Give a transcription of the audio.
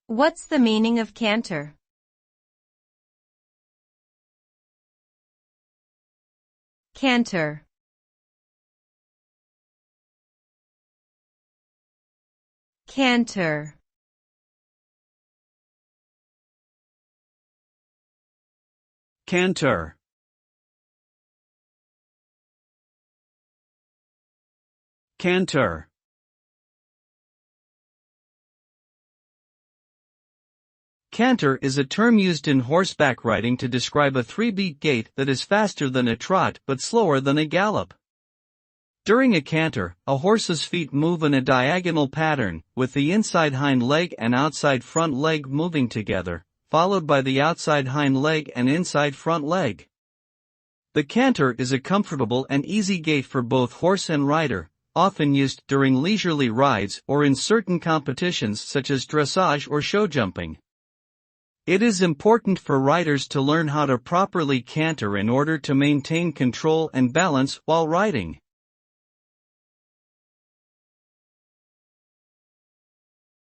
What's the meaning of canter? Canter. Canter. Canter. Canter. Canter is a term used in horseback riding to describe a three-beat gait that is faster than a trot but slower than a gallop. During a canter, a horse's feet move in a diagonal pattern, with the inside hind leg and outside front leg moving together, followed by the outside hind leg and inside front leg. The canter is a comfortable and easy gait for both horse and rider, often used during leisurely rides or in certain competitions such as dressage or show jumping. It is important for riders to learn how to properly canter in order to maintain control and balance while riding.